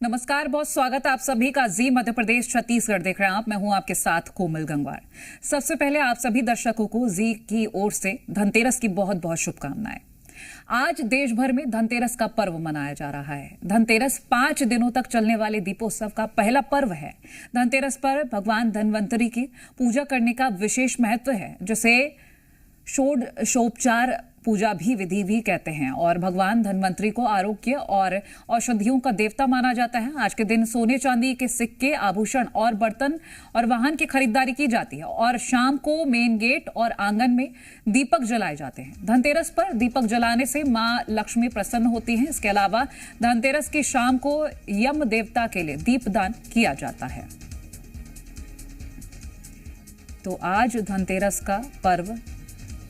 नमस्कार, बहुत स्वागत है आप सभी का जी मध्य प्रदेश छत्तीसगढ़ देख रहे हैं आप। मैं हूं आपके साथ कोमल गंगवार। सबसे पहले आप सभी दर्शकों को जी की ओर से धनतेरस की बहुत बहुत शुभकामनाएं। आज देश भर में धनतेरस का पर्व मनाया जा रहा है। धनतेरस 5 दिनों तक चलने वाले दीपोत्सव का पहला पर्व है। धनतेरस पर भगवान धनवंतरी की पूजा करने का विशेष महत्व है, जिसे षोडशोपचार पूजा भी विधि भी कहते हैं और भगवान धनवंतरी को आरोग्य और औषधियों का देवता माना जाता है। आज के दिन सोने चांदी के सिक्के, आभूषण और बर्तन और वाहन की खरीदारी की जाती है और शाम को मेन गेट और आंगन में दीपक जलाए जाते हैं। धनतेरस पर दीपक जलाने से मां लक्ष्मी प्रसन्न होती हैं। इसके अलावा धनतेरस की शाम को यम देवता के लिए दीपदान किया जाता है। तो आज धनतेरस का पर्व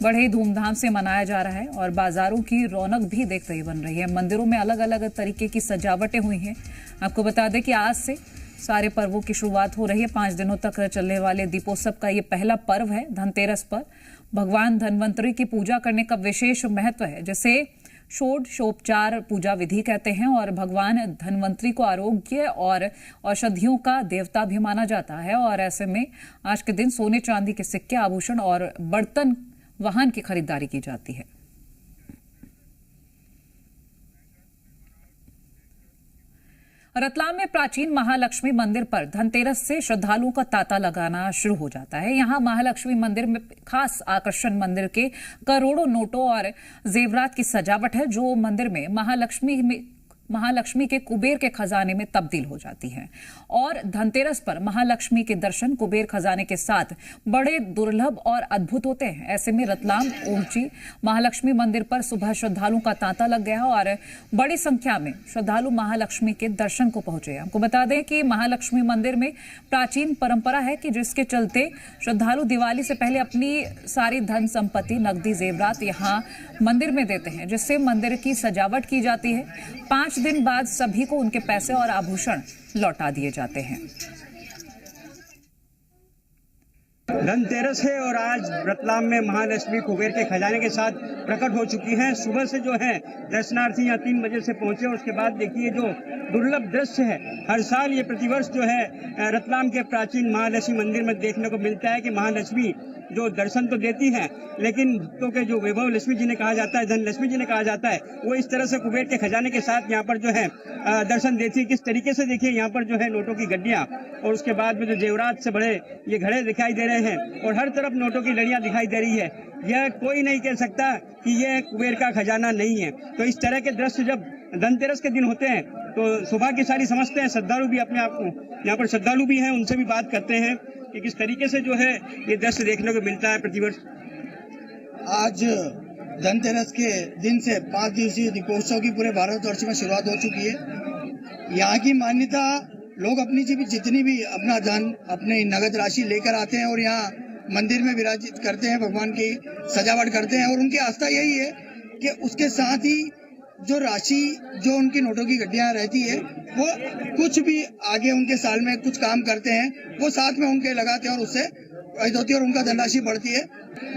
बड़े ही धूमधाम से मनाया जा रहा है और बाजारों की रौनक भी देखते ही बन रही है। मंदिरों में अलग अलग तरीके की सजावटें हुई हैं। आपको बता दें कि आज से सारे पर्वों की शुरुआत हो रही है। 5 दिनों तक चलने वाले दीपोत्सव का ये पहला पर्व है। धनतेरस पर भगवान धनवंतरी की पूजा करने का विशेष महत्व है, जिसे षोडशोपचार पूजा विधि कहते हैं और भगवान धनवंतरी को आरोग्य और औषधियों का देवता भी माना जाता है। और ऐसे में आज के दिन सोने चांदी के सिक्के, आभूषण और बर्तन, वाहन की खरीदारी की जाती है। रतलाम में प्राचीन महालक्ष्मी मंदिर पर धनतेरस से श्रद्धालुओं का तांता लगाना शुरू हो जाता है। यहां महालक्ष्मी मंदिर में खास आकर्षण मंदिर के करोड़ों नोटों और जेवरात की सजावट है, जो मंदिर में महालक्ष्मी के कुबेर के खजाने में तब्दील हो जाती है। और धनतेरस पर महालक्ष्मी के दर्शन कुबेर खजाने के साथ बड़े दुर्लभ और अद्भुत होते हैं। ऐसे में रतलाम ऊंची महालक्ष्मी मंदिर पर सुबह श्रद्धालुओं का तांता लग गया और बड़ी संख्या में श्रद्धालु महालक्ष्मी के दर्शन को पहुंचे। आपको बता दें कि महालक्ष्मी मंदिर में प्राचीन परंपरा है कि जिसके चलते श्रद्धालु दिवाली से पहले अपनी सारी धन संपत्ति, नकदी, जेवरात यहाँ मंदिर में देते हैं, जिससे मंदिर की सजावट की जाती है। 5 दिन बाद सभी को उनके पैसे और आभूषण लौटा दिए जाते हैं। धनतेरस है और आज रतलाम में महालक्ष्मी कुबेर के खजाने के साथ प्रकट हो चुकी हैं। सुबह से जो है दर्शनार्थी यहाँ 3 बजे से पहुंचे और उसके बाद देखिए जो दुर्लभ दृश्य है। हर साल ये प्रतिवर्ष जो है रतलाम के प्राचीन महालक्ष्मी मंदिर में देखने को मिलता है कि महालक्ष्मी जो दर्शन तो देती हैं, लेकिन भक्तों के जो वैभव लक्ष्मी जी ने कहा जाता है, धन लक्ष्मी जी ने कहा जाता है, वो इस तरह से कुबेर के खजाने के साथ यहाँ पर जो है दर्शन देती है। किस तरीके से देखिए यहाँ पर जो है नोटों की गड्डियाँ और उसके बाद में जो जेवरात से बड़े ये घड़े दिखाई दे रहे हैं और हर तरफ नोटों की लड़ियाँ दिखाई दे रही है। यह कोई नहीं कह सकता कि यह कुबेर का खजाना नहीं है। तो इस तरह के दृश्य जब धनतेरस के दिन होते हैं तो सौभाग्य शाली समझते हैं। श्रद्धालु भी अपने आप को, यहाँ पर श्रद्धालु भी हैं, उनसे भी बात करते हैं कि किस तरीके से जो है ये दृश्य देखने को मिलता है प्रतिवर्ष। आज धनतेरस के दिन से 5 दिवसीय दीपोत्सव की पूरे भारतवर्ष में शुरुआत हो चुकी है। यहाँ की मान्यता, लोग अपनी जितनी भी अपना धन, अपनी नगद राशि लेकर आते हैं और यहाँ मंदिर में विराजित करते हैं, भगवान की सजावट करते हैं और उनकी आस्था यही है कि उसके साथ ही जो राशि, जो उनकी नोटों की गड्डियां रहती है, वो कुछ भी आगे उनके साल में कुछ काम करते हैं, वो साथ में उनके लगाते हैं और उससे होती है और उनका धनराशि बढ़ती है।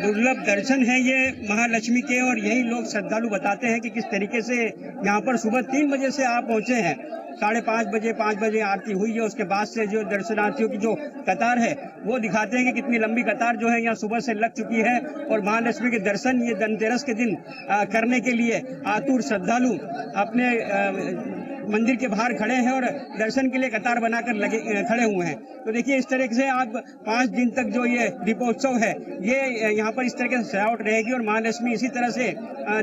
दुर्लभ दर्शन है ये महालक्ष्मी के और यही लोग श्रद्धालु बताते हैं कि किस तरीके से यहाँ पर सुबह 3 बजे से आप पहुंचे हैं। 5:30 बजे आरती हुई है। उसके बाद से जो दर्शनार्थियों की जो कतार है वो दिखाते हैं कि कितनी लंबी कतार जो है यहाँ सुबह से लग चुकी है और महालक्ष्मी के दर्शन ये धनतेरस के दिन करने के लिए आतुर श्रद्धालु अपने मंदिर के बाहर खड़े हैं और दर्शन के लिए कतार बनाकर खड़े हुए हैं। तो देखिए इस तरह से आप 5 दिन तक जो ये दीपोत्सव है ये यहाँ पर इस तरह से सजावट रहेगी और महालक्ष्मी इसी तरह से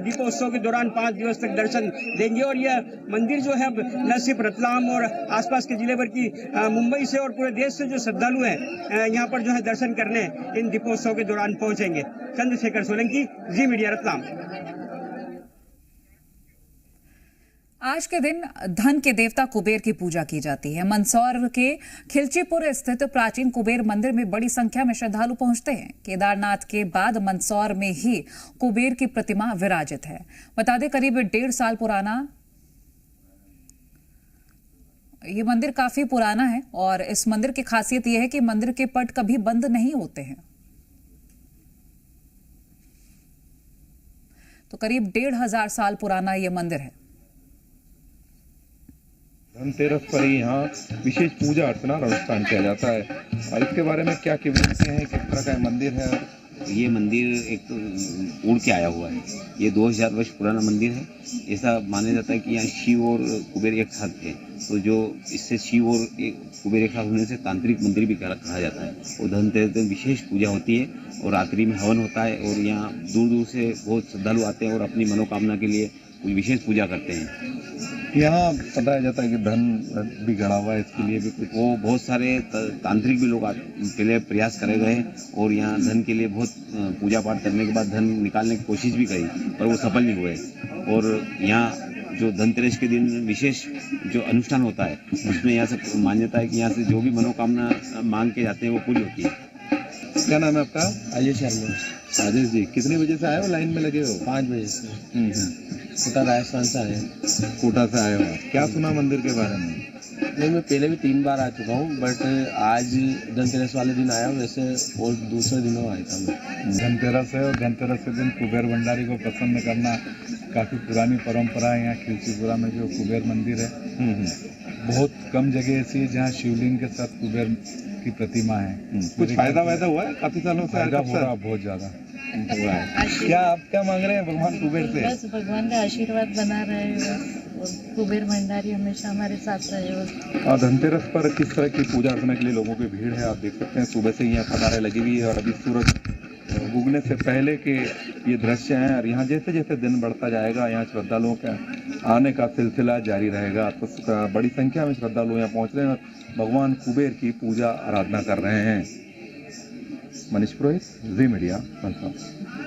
दीपोत्सव के दौरान 5 दिवस तक दर्शन देंगे। और यह मंदिर जो है अब न सिर्फ रतलाम और आसपास के जिले भर की मुंबई से और पूरे देश से जो श्रद्धालु हैं यहाँ पर जो है दर्शन करने इन दीपोत्सव के दौरान पहुंचेंगे। चंद्रशेखर सोलंकी, जी मीडिया, रतलाम। आज के दिन धन के देवता कुबेर की पूजा की जाती है। मंदसौर के खिलचीपुर स्थित प्राचीन कुबेर मंदिर में बड़ी संख्या में श्रद्धालु पहुंचते हैं। केदारनाथ के बाद मंदसौर में ही कुबेर की प्रतिमा विराजित है। बता दें करीब 1.5 साल पुराना ये मंदिर काफी पुराना है और इस मंदिर की खासियत यह है कि मंदिर के पट कभी बंद नहीं होते हैं। तो करीब 1,500 साल पुराना यह मंदिर है। धनतेरस पर ही यहाँ विशेष पूजा अर्चना और अनुष्ठान किया जाता है। और इसके बारे में क्या किवदंती है, किस तरह का मंदिर है? ये मंदिर एक तो उड़ के आया हुआ है। ये 2000 वर्ष पुराना मंदिर है। ऐसा माना जाता है कि यहाँ शिव और कुबेर एक साथ थे, तो जो इससे शिव और कुबेर एक साथ होने से तांत्रिक मंदिर भी कहा जाता है। और धनतेरस दिन विशेष पूजा होती है और रात्रि में हवन होता है और यहाँ दूर दूर से बहुत श्रद्धालु आते हैं और अपनी मनोकामना के लिए कोई विशेष पूजा करते हैं। यहाँ बताया जाता है कि धन भी गड़ा हुआ है, इसके लिए भी कुछ वो बहुत सारे तांत्रिक भी लोग पहले प्रयास करे गए और यहाँ धन के लिए बहुत पूजा पाठ करने के बाद धन निकालने की कोशिश भी करी, पर वो सफल नहीं हुए। और यहाँ जो धनतेरस के दिन विशेष जो अनुष्ठान होता है उसमें यहाँ से मान्यता है कि यहाँ से जो भी मनोकामना मांग के जाते हैं वो पूरी होती है। क्या नाम है आपका? आयुष शर्मा। राजेश जी, कितने बजे से आए हो, लाइन में लगे हो? 5 बजे से। कोटा राजस्थान से आए। कोटा से आए हो। क्या सुना मंदिर के बारे में? नहीं, मैं पहले भी 3 बार आ चुका हूँ, बट आज धनतेरस वाले दिन आया हूँ, वैसे और दूसरे दिनों आया था मैं। धनतेरस है और धनतेरस के दिन कुबेर भंडारी को प्रसन्न करना काफ़ी पुरानी परंपरा है। यहाँ खिलचीपुरा में जो कुबेर मंदिर है, बहुत कम जगह ऐसी है जहाँ शिवलिंग के साथ कुबेर की प्रतिमा है। कुछ फायदा हुआ है? काफी सालों से फायदा हो रहा, बहुत ज्यादा हुआ है। क्या आप क्या मांग रहे हैं भगवान कुबेर से? बस भगवान का आशीर्वाद बना रहे और कुबेर भंडारी हमेशा हमारे साथ रहे। और धनतेरस पर किस तरह की पूजा अर्चना के लिए लोगों की भीड़ है, आप देख सकते हैं। सुबह से यहाँ कतारें लगी हुई है और अभी सूरज उगने से पहले के ये दृश्य हैं। और यहाँ जैसे जैसे दिन बढ़ता जाएगा, यहाँ श्रद्धालुओं का आने का सिलसिला जारी रहेगा। तो बड़ी संख्या में श्रद्धालु यहाँ पहुँच रहे हैं और भगवान कुबेर की पूजा आराधना कर रहे हैं। मनीष पुरोहित, जी मीडिया, मंदसौर।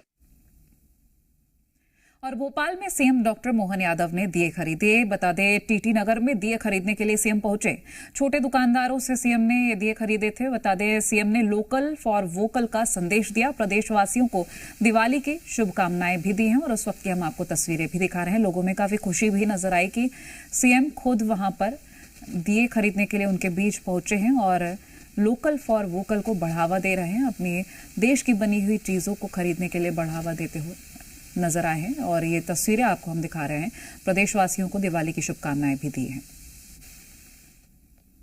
और भोपाल में सीएम डॉक्टर मोहन यादव ने दिए खरीदे। बता दें, टीटी नगर में दिए खरीदने के लिए सीएम पहुंचे। छोटे दुकानदारों से सीएम ने ये दिए खरीदे थे। बता दें, सीएम ने लोकल फॉर वोकल का संदेश दिया। प्रदेशवासियों को दिवाली की शुभकामनाएं भी दी हैं और उस वक्त की हम आपको तस्वीरें भी दिखा रहे हैं। लोगों में काफी खुशी भी नजर आई कि सीएम खुद वहां पर दिए खरीदने के लिए उनके बीच पहुंचे हैं और लोकल फॉर वोकल को बढ़ावा दे रहे हैं। अपने देश की बनी हुई चीजों को खरीदने के लिए बढ़ावा देते हुए नजर आए हैं और ये तस्वीरें आपको हम दिखा रहे हैं। प्रदेशवासियों को दिवाली की शुभकामनाएं भी दी हैं।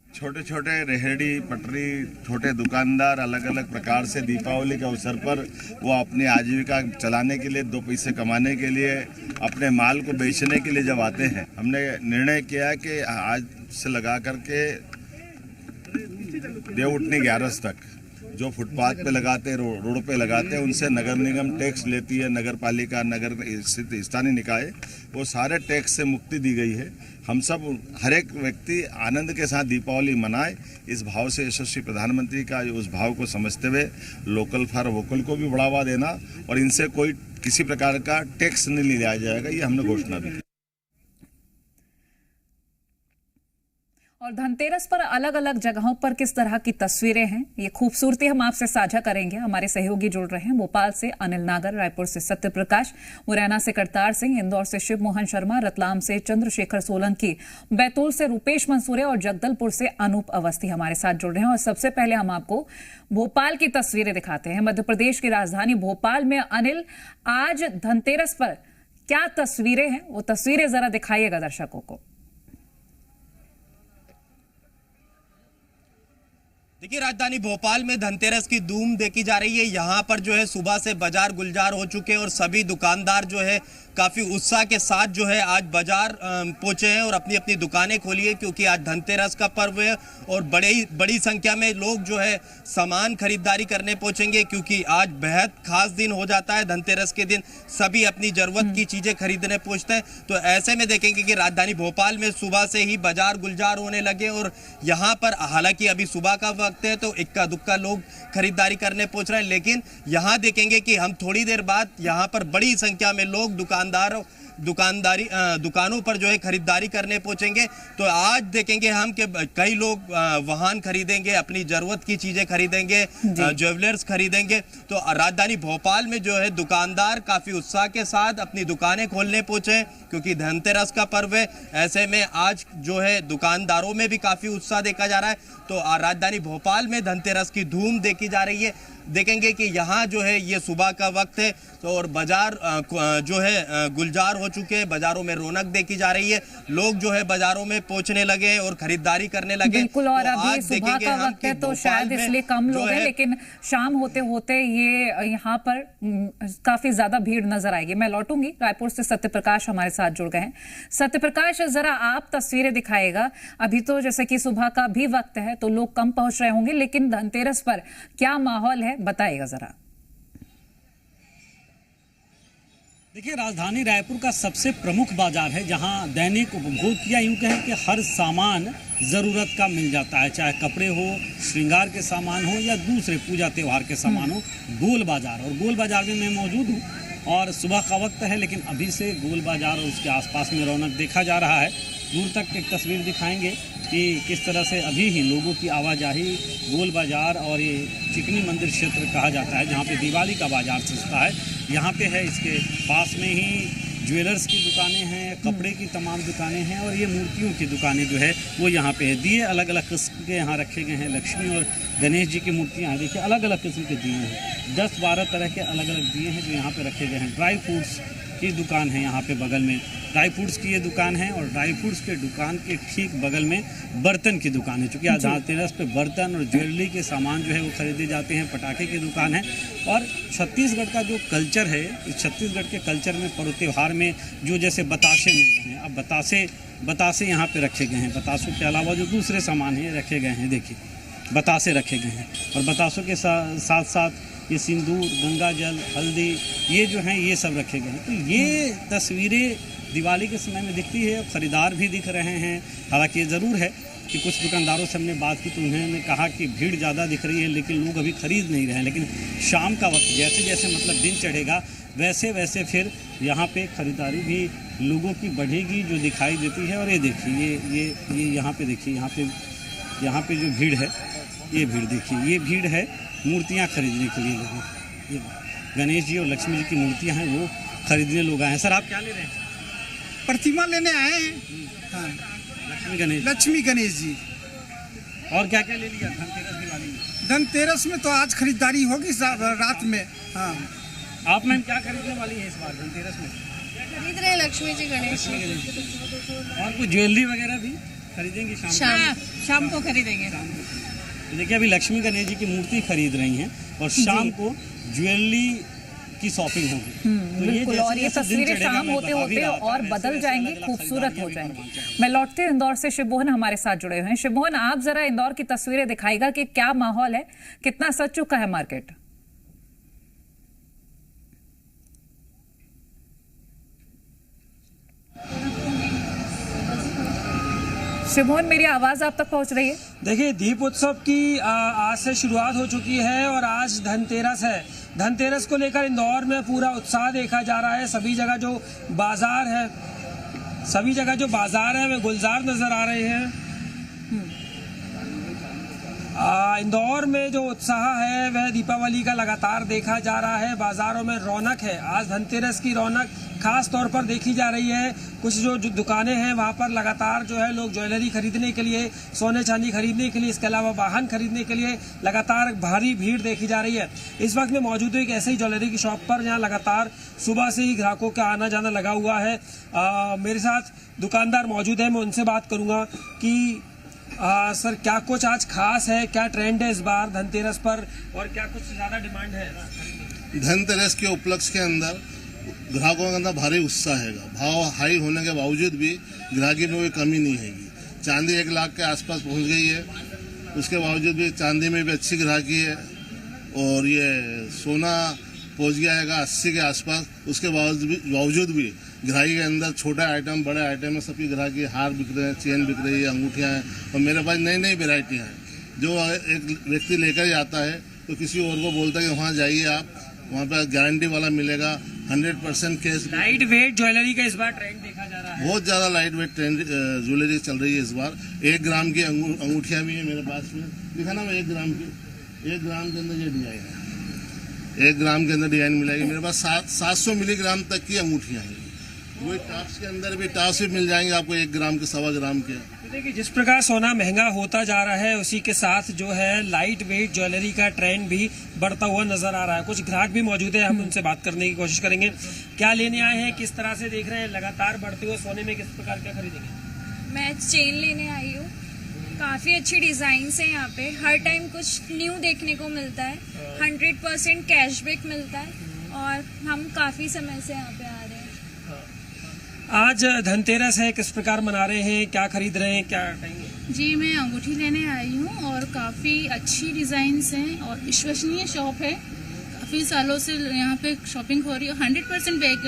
छोटे छोटे रेहड़ी पटरी छोटे दुकानदार अलग अलग प्रकार से दीपावली के अवसर पर वो अपनी आजीविका चलाने के लिए, 2 पैसे कमाने के लिए, अपने माल को बेचने के लिए जब आते हैं, हमने निर्णय किया कि आज से लगा करके देवउठनी 11 तक जो फुटपाथ पे लगाते, रोड पे लगाते हैं, उनसे नगर निगम टैक्स लेती है। नगर पालिका, नगर स्थित स्थानीय निकाय, वो सारे टैक्स से मुक्ति दी गई है। हम सब, हर एक व्यक्ति आनंद के साथ दीपावली मनाए, इस भाव से यशस्वी प्रधानमंत्री का उस भाव को समझते हुए लोकल फॉर वोकल को भी बढ़ावा देना और इनसे कोई किसी प्रकार का टैक्स नहीं लिया जाएगा, ये हमने घोषणा भी की। और धनतेरस पर अलग अलग जगहों पर किस तरह की तस्वीरें हैं, ये खूबसूरती हम आपसे साझा करेंगे। हमारे सहयोगी जुड़ रहे हैं। भोपाल से अनिल नागर, रायपुर से सत्य प्रकाश, मुरैना से करतार सिंह, इंदौर से शिव मोहन शर्मा, रतलाम से चंद्रशेखर सोलंकी, बैतूल से रूपेश मंसूरे और जगदलपुर से अनूप अवस्थी हमारे साथ जुड़ रहे हैं। और सबसे पहले हम आपको भोपाल की तस्वीरें दिखाते हैं। मध्य प्रदेश की राजधानी भोपाल में अनिल, आज धनतेरस पर क्या तस्वीरें हैं, वो तस्वीरें जरा दिखाइएगा दर्शकों को। देखिए, राजधानी भोपाल में धनतेरस की धूम देखी जा रही है। यहाँ पर जो है सुबह से बाजार गुलजार हो चुके हैं और सभी दुकानदार जो है काफी उत्साह के साथ जो है आज बाजार पहुंचे हैं और अपनी अपनी दुकानें खोली है, क्योंकि आज धनतेरस का पर्व है और बड़ी संख्या में लोग जो है सामान खरीदारी करने पहुंचेंगे, क्योंकि आज बेहद खास दिन हो जाता है। धनतेरस के दिन सभी अपनी जरूरत की चीजें खरीदने पहुंचते हैं। तो ऐसे में देखेंगे कि राजधानी भोपाल में सुबह से ही बाजार गुलजार होने लगे और यहाँ पर हालांकि अभी सुबह का वक्त है तो इक्का दुक्का लोग खरीदारी करने पहुंच रहे हैं, लेकिन यहाँ देखेंगे कि हम थोड़ी देर बाद यहाँ पर बड़ी संख्या में लोग दुकानों पर जो है खरीदारी करने पहुंचेंगे। तो आज देखेंगे हम कि कई लोग वाहन खरीदेंगे, अपनी जरूरत की चीजें खरीदेंगे, ज्वेलर्स खरीदेंगे। तो राजधानी भोपाल में जो है दुकानदार काफी उत्साह के साथ अपनी दुकानें खोलने पहुंचे, क्योंकि धनतेरस का पर्व है। ऐसे में आज जो है दुकानदारों में भी काफी उत्साह देखा जा रहा है। तो राजधानी भोपाल में धनतेरस की धूम देखी जा रही है। देखेंगे कि यहाँ जो है ये सुबह का वक्त है तो और बाजार जो है गुलजार हो चुके हैं, बाजारों में रौनक देखी जा रही है, लोग जो है बाजारों में पहुंचने लगे और खरीदारी करने लगे। बिल्कुल, और तो अभी सुबह का वक्त है तो शायद इसलिए कम लोग हैं, लेकिन शाम होते होते ये यहाँ पर काफी ज्यादा भीड़ नजर आएगी। मैं लौटूंगी, रायपुर से सत्यप्रकाश हमारे साथ जुड़ गए हैं। सत्यप्रकाश, जरा आप तस्वीरें दिखाएगा। अभी तो जैसे कि सुबह का भी वक्त है तो लोग कम पहुंच रहे होंगे, लेकिन धनतेरस पर क्या माहौल है, बताइएगा जरा। देखिए, राजधानी रायपुर का सबसे प्रमुख बाजार है जहां दैनिक उपभोग किया यूं कहें कि हर सामान ज़रूरत का मिल जाता है, चाहे कपड़े हो, श्रृंगार के सामान हो या दूसरे पूजा त्यौहार के सामान हो। गोल बाजार, और गोल बाजार में मैं मौजूद हूं और सुबह का वक्त है, लेकिन अभी से गोल बाजार और उसके आसपास में रौनक देखा जा रहा है। दूर तक एक तस्वीर दिखाएंगे कि किस तरह से अभी ही लोगों की आवाजाही गोल बाजार और ये चिकनी मंदिर क्षेत्र कहा जाता है जहाँ पे दिवाली का बाजार सजता है, यहाँ पे है। इसके पास में ही ज्वेलर्स की दुकानें हैं, कपड़े की तमाम दुकानें हैं और ये मूर्तियों की दुकानें जो है वो यहाँ पे है। दिए अलग अलग किस्म के यहाँ रखे गए हैं, लक्ष्मी और गणेश जी की मूर्तियाँ हैं। देखिए, अलग अलग किस्म के दिए हैं, 10-12 तरह के अलग अलग दिए हैं जो यहाँ पे रखे गए हैं। ड्राई फ्रूट्स की दुकान है यहाँ पे बगल में, ड्राई फ्रूट्स की ये दुकान है और ड्राई फ्रूट्स के दुकान के ठीक बगल में बर्तन की दुकान है। चूँकि आज धनतेरस पे बर्तन और ज्वेलरी के सामान जो है वो खरीदे जाते हैं, पटाखे की दुकान है। और छत्तीसगढ़ का जो कल्चर है, इस छत्तीसगढ़ के कल्चर में पर्व त्यौहार में जो जैसे बतासे मिल रहे हैं, अब बतासे यहाँ पे रखे गए हैं। बतासों के अलावा जो दूसरे सामान हैं रखे गए हैं, देखिए बतासे रखे गए हैं। और बतासों के साथ साथ ये सिंदूर, गंगा जल, हल्दी, ये जो हैं ये सब रखे गए हैं। तो ये तस्वीरें दिवाली के समय में दिखती है, खरीदार भी दिख रहे हैं। हालांकि ये ज़रूर है कि कुछ दुकानदारों से हमने बात की तो उन्होंने कहा कि भीड़ ज़्यादा दिख रही है, लेकिन लोग अभी खरीद नहीं रहे हैं। लेकिन शाम का वक्त जैसे जैसे मतलब दिन चढ़ेगा वैसे वैसे फिर यहाँ पे खरीदारी भी लोगों की बढ़ेगी जो दिखाई देती है। और ये देखिए, ये यहाँ पे देखिए, यहाँ पे जो भीड़ है, ये भीड़ देखिए, ये भीड़ है मूर्तियाँ खरीदने के लिए लोगों। ये गणेश जी और लक्ष्मी जी की मूर्तियाँ हैं वो खरीदने लोग आए हैं। सर, आप क्या ले रहे हैं? प्रतिमा लेने आए हैं। हाँ, लक्ष्मी गणेश जी। और क्या क्या ले लिया धनतेरस दिवाली में? धनतेरस में तो आज खरीदारी होगी रात में। हाँ, आप मैम क्या खरीदने वाली है इस बार धनतेरस में? खरीद रहे हैं लक्ष्मी जी, गणेश जी और कुछ ज्वेलरी वगैरह भी खरीदेंगी शाम को खरीदेंगे। तो देखिए, अभी लक्ष्मी गणेश जी की मूर्ति खरीद रही हैं और शाम को ज्वेलरी की शॉपिंग होगी। तो बिल्कुल, और ये तस्वीरें शाम होते होते और बदल जाएंगी, खूबसूरत हो जाएंगी। मैं लौटती हूँ इंदौर से, शिवमोहन हमारे साथ जुड़े हुए हैं। शिवमोहन, आप जरा इंदौर की तस्वीरें दिखाएगा कि क्या माहौल है, कितना सज चुका है मार्केट? शिवमोहन, मेरी आवाज आप तक पहुंच रही है? देखिए, दीप उत्सव की आज से शुरुआत हो चुकी है और आज धनतेरस है। धनतेरस को लेकर इंदौर में पूरा उत्साह देखा जा रहा है। सभी जगह जो बाजार है वे गुलजार नजर आ रहे हैं। इंदौर में जो उत्साह है वह दीपावली का लगातार देखा जा रहा है। बाजारों में रौनक है, आज धनतेरस की रौनक खास तौर पर देखी जा रही है। कुछ जो दुकानें हैं वहाँ पर लगातार जो है लोग ज्वेलरी खरीदने के लिए, सोने चांदी खरीदने के लिए, इसके अलावा वाहन खरीदने के लिए लगातार भारी भीड़ देखी जा रही है। इस वक्त मैं मौजूद हूँ एक ऐसे ही ज्वेलरी की शॉप पर जहाँ लगातार सुबह से ही ग्राहकों का आना जाना लगा हुआ है। मेरे साथ दुकानदार मौजूद है, मैं उनसे बात करूँगा कि सर, क्या कुछ आज खास है, क्या ट्रेंड है इस बार धनतेरस पर और क्या कुछ ज़्यादा डिमांड है? धनतेरस के उपलक्ष्य के अंदर ग्राहकों के अंदर भारी उत्साह है। भाव हाई होने के बावजूद भी ग्राहकी में कोई कमी नहीं है। चांदी 1 लाख के आसपास पहुंच गई है, उसके बावजूद भी चांदी में भी अच्छी ग्राहकी है। और ये सोना पहुंच गया है 80 के आसपास, उसके बावजूद भी ग्राहकी के अंदर छोटे आइटम, बड़े आइटम में सबकी ग्राहकी, हार बिक रहे हैं, चेन बिक रही है, अंगूठियाँ हैं। और मेरे पास नई नई वेराइटियाँ हैं। जो एक व्यक्ति लेकर जाता है तो किसी और को बोलता है कि वहाँ जाइए, आप वहाँ पर गारंटी वाला मिलेगा, 100% कैश। लाइट वेट ज्वेलरी का इस बार ट्रेंड देखा जा रहा है। बहुत ज़्यादा लाइट वेट ज्वेलरी चल रही है इस बार। 1 ग्राम की अंगूठियाँ भी है मेरे पास में, दिखाना मैं 1 ग्राम की। 1 ग्राम के अंदर ये डिजाइन है, 1 ग्राम के अंदर डिजाइन मिलेगी। मेरे पास 700 मिलीग्राम तक की अंगूठियाँ हैं। वही टॉप्स के अंदर भी टॉप्स भी मिल जाएंगे आपको 1 ग्राम के, 1.25 ग्राम के। देखिए, जिस प्रकार सोना महंगा होता जा रहा है उसी के साथ जो है लाइट वेट ज्वेलरी का ट्रेंड भी बढ़ता हुआ नजर आ रहा है। कुछ ग्राहक भी मौजूद है, हम उनसे बात करने की कोशिश करेंगे। क्या लेने आए हैं, किस तरह से देख रहे हैं लगातार बढ़ते हुए सोने में, किस प्रकार क्या खरीदेंगे? मैं चेन लेने आई हूँ, काफ़ी अच्छी डिज़ाइन है यहाँ पे, हर टाइम कुछ न्यू देखने को मिलता है, 100% कैशबैक मिलता है और हम काफ़ी समय से यहाँ पे आ रहे हैं। आज धनतेरस है, किस प्रकार मना रहे हैं, क्या खरीद रहे हैं, क्या कहेंगे? जी, मैं अंगूठी लेने आई हूँ और काफ़ी अच्छी डिज़ाइंस हैं और विश्वसनीय शॉप है। काफ़ी सालों से यहाँ पे शॉपिंग हो रही है, 100% बैक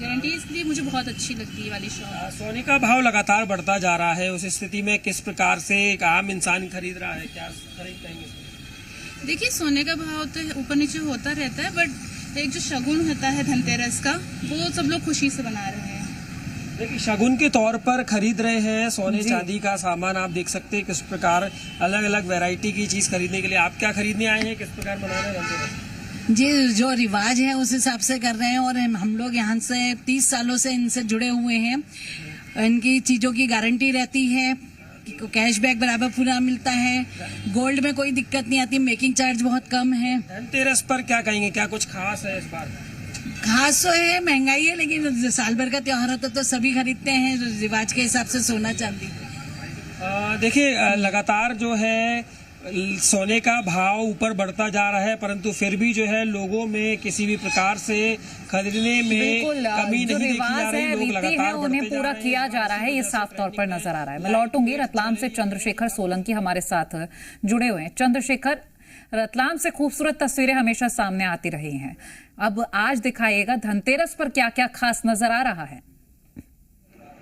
गारंटी, इसलिए मुझे बहुत अच्छी लगती है वाली शॉप। सोने का भाव लगातार बढ़ता जा रहा है, उस स्थिति में किस प्रकार से एक आम इंसान खरीद रहा है, क्या खरीद पाएंगे? देखिए, सोने का भाव तो ऊपर नीचे होता रहता है, बट एक जो शगुन होता है धनतेरस का, वो सब लोग खुशी से बना रहे हैं। देखिए, शगुन के तौर पर खरीद रहे हैं सोने चांदी का सामान। आप देख सकते हैं किस प्रकार अलग अलग वैरायटी की चीज खरीदने के लिए। आप क्या खरीदने आए हैं, किस प्रकार मना रहे हैं? जी, जो रिवाज है उस हिसाब से कर रहे हैं और हम लोग यहाँ से 30 सालों से इनसे जुड़े हुए हैं। इनकी चीजों की गारंटी रहती है, कैशबैक बराबर पूरा मिलता है, गोल्ड में कोई दिक्कत नहीं आती, मेकिंग चार्ज बहुत कम है। धनतेरस पर क्या कहेंगे, क्या कुछ खास है इस बार? खास तो है, महंगाई है, लेकिन साल भर का त्योहार होता तो सभी खरीदते हैं रिवाज के हिसाब से सोना चांदी। देखिए, लगातार जो है सोने का भाव ऊपर बढ़ता जा रहा है, परंतु फिर भी जो है लोगों में किसी भी प्रकार से खरीदने में कमी नहीं देखी जा रही। लोग लगातार उन्हें पूरा किया जा रहा है, ये साफ तौर पर नजर आ रहा है। मैं लौटूंगी, रतलाम से चंद्रशेखर सोलंकी हमारे साथ जुड़े हुए हैं। चंद्रशेखर, रतलाम से खूबसूरत तस्वीरें हमेशा सामने आती रही हैं, अब आज दिखाइएगा धनतेरस पर क्या क्या खास नजर आ रहा है?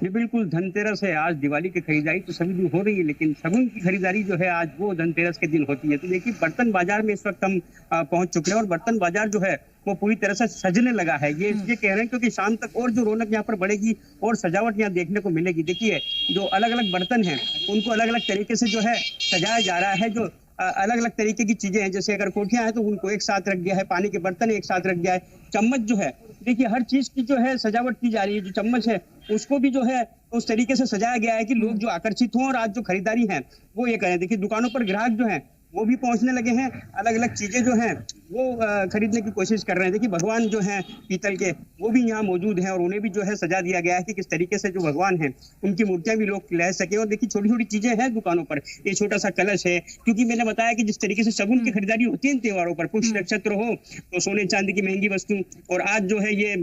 जी बिल्कुल, धनतेरस है आज। दिवाली की खरीदारी तो सभी दिन हो रही है, लेकिन शगुन की खरीदारी जो है आज वो धनतेरस के दिन होती है। तो देखिए, बर्तन बाजार में इस वक्त हम पहुंच चुके हैं और बर्तन बाजार जो है वो पूरी तरह से सजने लगा है। ये इसलिए कह रहे हैं क्योंकि शाम तक और जो रौनक यहाँ पर बढ़ेगी और सजावट यहाँ देखने को मिलेगी। देखिए, जो अलग अलग बर्तन हैं उनको अलग अलग तरीके से जो है सजाया जा रहा है। जो अलग अलग तरीके की चीजें हैं, जैसे अगर कोठियां हैं तो उनको एक साथ रख दिया है, पानी के बर्तन एक साथ रख दिया है, चम्मच जो है, देखिए हर चीज की जो है सजावट की जा रही है। जो चम्मच है उसको भी जो है उस तरीके से सजाया गया है कि लोग जो आकर्षित हों और आज जो खरीदारी है वो ये करें। देखिए, दुकानों पर ग्राहक जो है वो भी पहुंचने लगे हैं, अलग अलग चीजें जो हैं वो खरीदने की कोशिश कर रहे हैं। देखिए, भगवान जो हैं पीतल के वो भी यहाँ मौजूद हैं और उन्हें भी जो है सजा दिया गया है कि किस तरीके से जो भगवान हैं उनकी मूर्तियां भी लोग ले सके। और देखिए, छोटी छोटी चीजें हैं दुकानों पर, ये छोटा सा कलश है, क्योंकि मैंने बताया कि जिस तरीके से शगुन की खरीदारी होती है इन त्योहारों पर, पुष्य नक्षत्र हो तो सोने चांदी की महंगी वस्तु, और आज जो है ये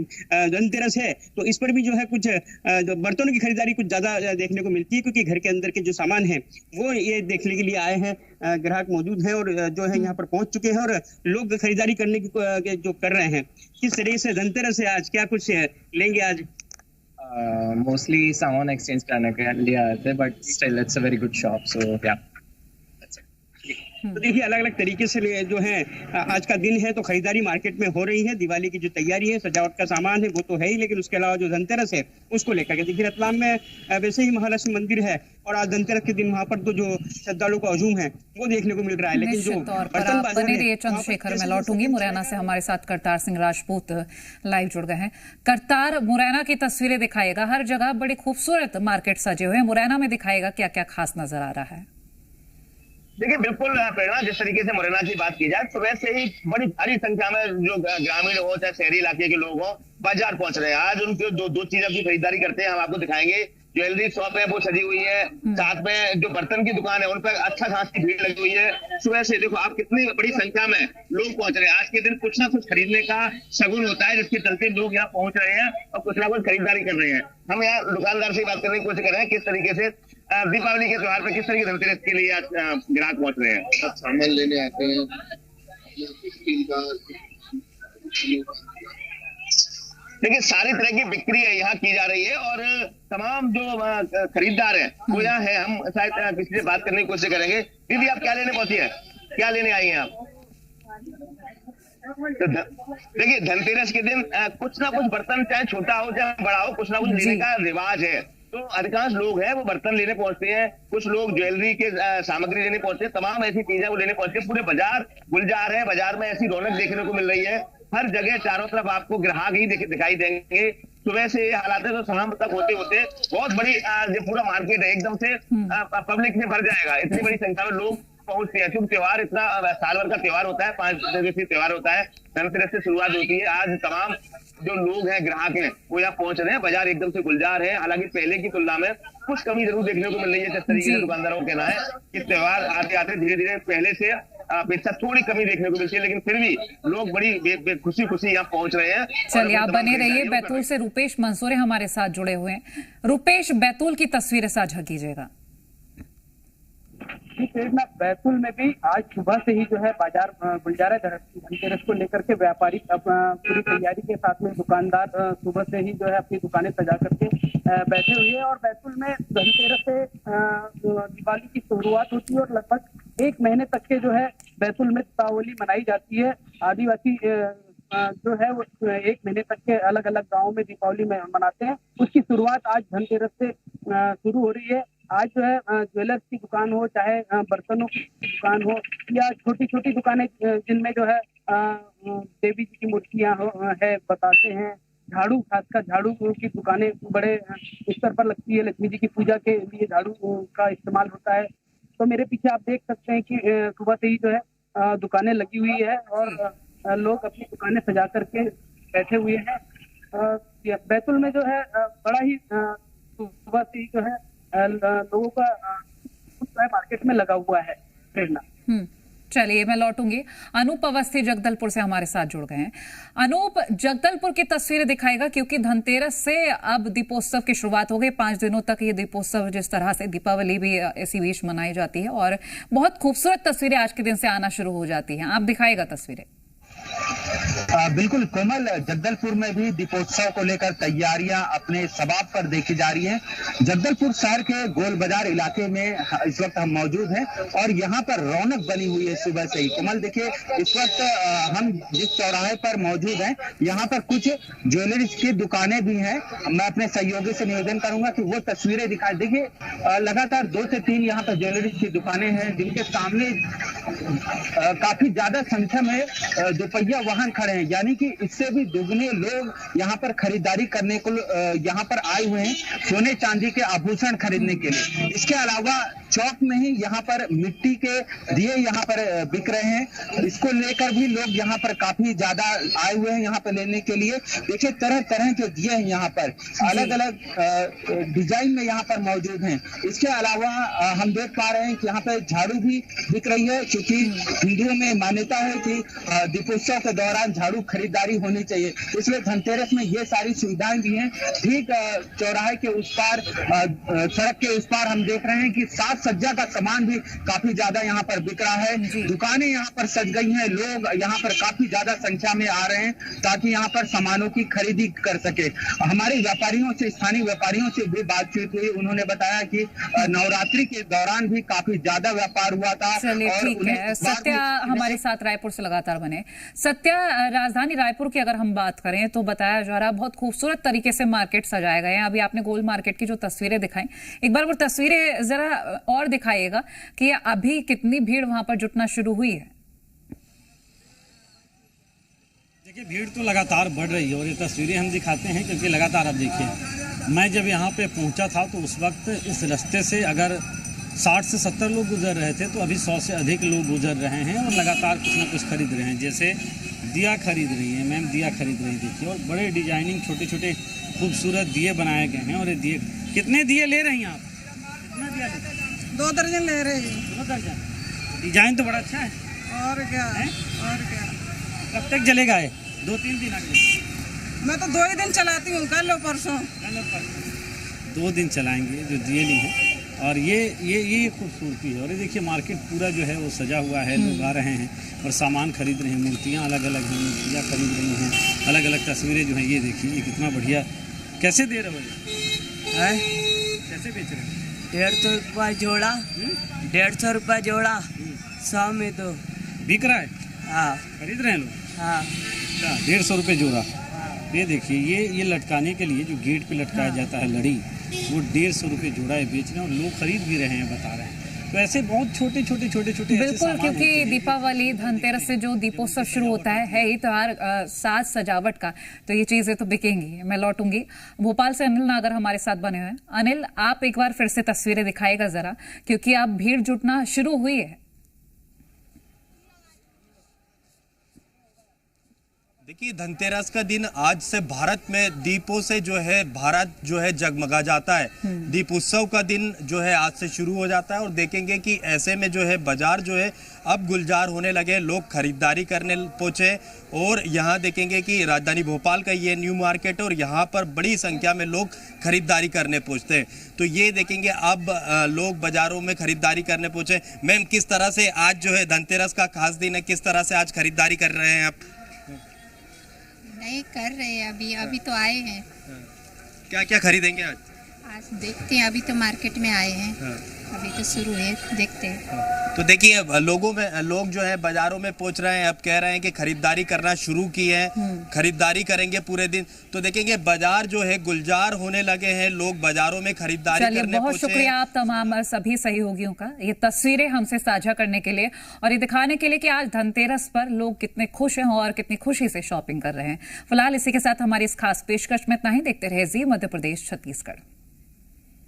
धनतेरस है तो इस पर भी जो है कुछ बर्तनों की खरीदारी कुछ ज्यादा देखने को मिलती है, क्योंकि घर के अंदर के जो सामान है वो ये देखने के लिए आए हैं। ग्राहक मौजूद हैं और जो है यहाँ पर पहुंच चुके हैं और लोग खरीदारी करने की जो कर रहे हैं। किस तरीके से धनतेरस है आज, क्या कुछ लेंगे आज? मोस्टली सामान एक्सचेंज करने के लिए आए थे, but still it's a very good shop, so yeah. तो देखिए, अलग अलग तरीके से जो है आज का दिन है तो खरीदारी मार्केट में हो रही है। दिवाली की जो तैयारी है, सजावट का सामान है वो तो है ही, लेकिन उसके अलावा जो धनतेरस है उसको लेकर के देखिए रतलाम में वैसे ही महालक्ष्मी मंदिर है और आज धनतेरस के दिन वहाँ पर तो जो श्रद्धालुओं का हजूम है वो देखने को मिल रहा है। लेकिन जो बर्तन बाजार है, चंद्रशेखर, मैं लौटूंगी। मुरैना से हमारे साथ करतार सिंह राजपूत लाइव जुड़ गए हैं। करतार, मुरैना की तस्वीरें दिखाएगा, हर जगह बड़ी खूबसूरत मार्केट सजे हुए हैं, मुरैना में दिखाएगा क्या क्या खास नजर आ रहा है? देखिए, बिल्कुल प्रेरणा, जिस तरीके से मुरैना की बात की जाए तो वैसे ही बड़ी भारी संख्या में जो ग्रामीण हो चाहे शहरी इलाके के लोग हो बाजार पहुंच रहे हैं। आज उनके दो चीजों की खरीदारी करते हैं, हम आपको दिखाएंगे। ज्वेलरी शॉप है वो सजी हुई है, साथ में जो बर्तन की दुकान है उन पर अच्छा खास की भीड़ लगी हुई है। सुबह से देखो आप कितनी बड़ी संख्या में लोग पहुंच रहे हैं। आज के दिन कुछ ना कुछ खरीदने का शगुन होता है, जिसके चलते लोग यहाँ पहुंच रहे हैं और कुछ ना कुछ खरीदारी कर रहे हैं। हम यहाँ दुकानदार से बात करने की कोशिश कर रहे हैं किस तरीके से दीपावली के त्योहार पर किस तरीके से धनतेरस के लिए आज ग्राहक पहुंच रहे हैं, सामान लेने आते हैं। देखिए, सारी तरह की बिक्री है यहाँ की जा रही है और तमाम जो खरीदार हैं वो यहाँ है। हम शायद किसी से बात करने की कोशिश करेंगे। दीदी, आप क्या लेने पहुंची है, क्या लेने आई हैं आप? तो देखिए, धनतेरस के दिन कुछ ना कुछ बर्तन, चाहे छोटा हो चाहे बड़ा हो, कुछ ना कुछ लेने का रिवाज है। तो अधिकांश लोग हैं वो बर्तन लेने पहुंचते हैं, कुछ लोग ज्वेलरी के सामग्री लेने पहुंचते हैं, तमाम ऐसी चीजें वो लेने पहुंचते हैं। पूरे बाजार गुलजार है, बाजार में ऐसी रौनक देखने को मिल रही है। हर जगह चारों तरफ आपको ग्राहक ही दिखाई देंगे। सुबह से ये हालात है, तो शाम तक होते होते बहुत बड़ी जो पूरा मार्केट है एकदम से पब्लिक से भर जाएगा। इतनी बड़ी संख्या में लोग पहुंचते हैं, क्योंकि त्योहार इतना साल भर का त्योहार होता है, 5 दिवसीय त्योहार होता है, धनतेरस से शुरुआत होती है। आज तमाम जो लोग हैं, ग्राहक हैं, वो यहाँ पहुंच रहे हैं। बाजार एकदम से गुलजार है। हालांकि पहले की तुलना में कुछ कमी जरूर देखने को मिल रही है। जिस तरीके से दुकानदारों का कहना है कि त्योहार आते आते धीरे धीरे पहले से अपेक्षा थोड़ी कमी देखने को मिलती है, लेकिन फिर भी लोग बड़ी खुशी खुशी यहाँ पहुंच रहे हैं। चलिए, आप बने रहिए। बैतूल से रुपेश मंसूरे हमारे साथ जुड़े हुए हैं। रुपेश, बैतूल की तस्वीरें साझा कीजिएगा। बैतूल में भी आज सुबह से ही जो है बाजार गुलजार है। धनतेरस को लेकर के व्यापारी अब पूरी तैयारी के साथ में दुकानदार सुबह से ही जो है अपनी दुकानें सजा करके बैठे हुए हैं। और बैतूल में धनतेरस से दिवाली की शुरुआत होती है और लगभग 1 महीने तक के जो है बैतूल में दीपावली मनाई जाती है। आदिवासी जो है वो 1 महीने तक के अलग अलग गाँव में दीपावली में मनाते हैं। उसकी शुरुआत आज धनतेरस से शुरू हो रही है। आज जो है ज्वेलर्स की दुकान हो, चाहे बर्तनों की दुकान हो, या छोटी छोटी दुकानें जिनमें जो है देवी जी की मूर्तियां है, बताते हैं, झाड़ू, खासकर झाड़ू की दुकानें बड़े स्तर पर लगती है। लक्ष्मी जी की पूजा के लिए झाड़ू का इस्तेमाल होता है। तो मेरे पीछे आप देख सकते हैं कि सुबह से ही जो है दुकानें लगी हुई है और लोग अपनी दुकानें सजा करके बैठे हुए हैं। बैतूल में जो है बड़ा ही सुबह से ही जो है लोगों का मार्केट में लगा हुआ है। प्रेरणा, चलिए मैं लौटूंगी। अनूप अवस्थी जगदलपुर से हमारे साथ जुड़ गए हैं। अनूप, जगदलपुर की तस्वीरें दिखाएगा, क्योंकि धनतेरस से अब दीपोत्सव की शुरुआत हो गई। 5 दिनों तक ये दीपोत्सव, जिस तरह से दीपावली भी इसी बीच मनाई जाती है, और बहुत खूबसूरत तस्वीरें आज के दिन से आना शुरू हो जाती हैं। आप दिखाएगा तस्वीरें। बिल्कुल कोमल, जगदलपुर में भी दीपोत्सव को लेकर तैयारियां अपने सबाब पर देखी जा रही हैं। जगदलपुर शहर के गोल बाजार इलाके में इस वक्त हम मौजूद हैं और यहाँ पर रौनक बनी हुई है सुबह से ही। कोमल देखिए, इस वक्त हम जिस चौराहे पर मौजूद हैं, यहाँ पर कुछ ज्वेलरी की दुकानें भी हैं। मैं अपने सहयोगी से निवेदन करूंगा कि वो तस्वीरें दिखाए। देखिए, लगातार 2 से 3 यहाँ पर ज्वेलरी की दुकानें हैं, जिनके सामने काफी ज्यादा संख्या में दोपहिया वाहन खड़े हैं, यानी कि इससे भी दुगने लोग यहाँ पर खरीदारी करने को यहाँ पर आए हुए हैं, सोने चांदी के आभूषण खरीदने के लिए। इसके अलावा चौक में ही यहाँ पर मिट्टी के दिए यहाँ पर बिक रहे हैं। इसको लेकर भी लोग यहाँ पर काफी ज्यादा आए हुए हैं यहाँ पर लेने के लिए। देखिए, तरह तरह के दिए हैं यहाँ पर, अलग अलग डिजाइन में यहाँ पर मौजूद हैं। इसके अलावा हम देख पा रहे हैं कि यहाँ पर झाड़ू भी बिक रही है, क्योंकि हिंदुओं में मान्यता है कि दीपोत्सव के दौरान झाड़ू खरीदारी होनी चाहिए, इसलिए धनतेरस में ये सारी सुविधाएं भी हैं। ठीक चौराहे के उस पार, सड़क के उस पार हम देख रहे हैं कि साज सज्जा का सामान भी काफी ज्यादा यहाँ पर बिक रहा है। दुकानें यहाँ पर सज गई हैं, लोग यहाँ पर काफी ज्यादा संख्या में आ रहे हैं ताकि यहाँ पर सामानों की खरीदी कर सके। हमारे व्यापारियों से, स्थानीय व्यापारियों से भी बातचीत हुई, उन्होंने बताया कि नवरात्रि के दौरान भी काफी ज्यादा व्यापार हुआ था। ठीक है, सत्या हमारे साथ रायपुर से लगातार बने। सत्या, राजधानी रायपुर की अगर हम बात करें तो बताया जा रहा बहुत खूबसूरत तरीके से मार्केट सजाए गए हैं। अभी आपने गोल मार्केट की जो तस्वीरें दिखाई, एक बार वो तस्वीरें जरा और दिखाइएगा कि अभी कितनी भीड़ वहां पर जुटना शुरू हुई है। देखिए, भीड़ तो लगातार बढ़ रही है और ये तस्वीरें हम दिखाते हैं क्योंकि लगातार आप देखिए, मैं जब यहाँ पे पहुँचा था तो उस वक्त इस रास्ते से अगर 60 से 70 लोग गुजर रहे थे, तो अभी 100 से अधिक लोग गुजर रहे हैं और लगातार कुछ ना कुछ खरीद रहे हैं। जैसे दिया खरीद रही है मैम, दिया खरीद रही देखिए, और बड़े डिजाइनिंग छोटे छोटे खूबसूरत दिए बनाए गए हैं। और ये दिए, कितने दिए ले रही हैं आप? कितना दिया ले? 2 दर्जन ले रहे हैं। 2 दर्जन? डिजाइन तो बड़ा अच्छा है। और क्या है? और क्या? कब तक चलेगा ये? 2-3 दिन आगे? मैं तो 2 ही दिन चलाती हूँ, कल और परसों। 2 दिन चलाएंगे जो दिए ली हैं। और ये खूबसूरती है। और ये देखिए, मार्केट पूरा जो है वो सजा हुआ है, लोग आ रहे हैं और सामान खरीद रहे हैं। मूर्तियाँ अलग अलग हैं, मूर्तियाँ खरीद रही हैं, अलग अलग तस्वीरें जो हैं ये देखिए, ये कितना बढ़िया। कैसे दे रहे हो ये? कैसे बेच रहे हैं? 150 रुपये जोड़ा। 150 रुपये जोड़ा। 100 में तो बिक रहा है। हाँ, खरीद रहे हैं लोग। हाँ, 150 रुपये जोड़ा। ये देखिए, ये लटकाने के लिए जो गेट पे लटकाया जाता है लड़ी, वो 150 रुपये जोड़ा है बेच रहे हैं और लोग खरीद भी रहे हैं, बता रहे हैं। तो ऐसे बहुत छोटे बिल्कुल, क्योंकि दीपावली धनतेरस से जो दीपोत्सव शुरू होता है ही त्योहार साज सजावट का, तो ये चीजें तो बिकेंगी। मैं लौटूंगी भोपाल से, अनिल नागर हमारे साथ बने हुए हैं। अनिल, आप एक बार फिर से तस्वीरें दिखाएगा जरा, क्योंकि अब भीड़ जुटना शुरू हुई है। देखिए, धनतेरस का दिन आज से भारत में दीपों से जो है भारत जो है जगमगा जाता है। दीप उत्सव का दिन जो है आज से शुरू हो जाता है और देखेंगे कि ऐसे में जो है बाजार जो है अब गुलजार होने लगे, लोग खरीदारी करने पहुंचे और यहाँ देखेंगे कि राजधानी भोपाल का ये न्यू मार्केट है और यहाँ पर बड़ी संख्या में लोग खरीदारी करने पहुंचते हैं। तो ये देखेंगे अब लोग बाजारों में खरीदारी करने पहुंचे। मैम, किस तरह से आज जो है धनतेरस का खास दिन है, किस तरह से आज खरीदारी कर रहे हैं आप? नहीं कर रहे हैं, अभी तो आए हैं। क्या क्या खरीदेंगे आज? आज देखते हैं, अभी तो मार्केट में आए हैं। अभी तो शुरू है, देखते हैं। तो देखिए, लोग जो है बाजारों में पहुंच रहे हैं, अब कह रहे हैं कि खरीदारी करना शुरू की है, खरीदारी करेंगे पूरे दिन। तो देखेंगे बाजार जो है गुलजार होने लगे हैं, लोग बाजारों में खरीदारी करने पहुंचे। बहुत शुक्रिया आप तमाम सभी सहयोगियों का, ये तस्वीरें हमसे साझा करने के लिए और ये दिखाने के लिए कि आज धनतेरस पर लोग कितने खुश हैं और कितनी खुशी से शॉपिंग कर रहे हैं। फिलहाल इसी के साथ हमारी इस खास पेशकश में इतना ही। देखते रहे जी मध्य प्रदेश छत्तीसगढ़।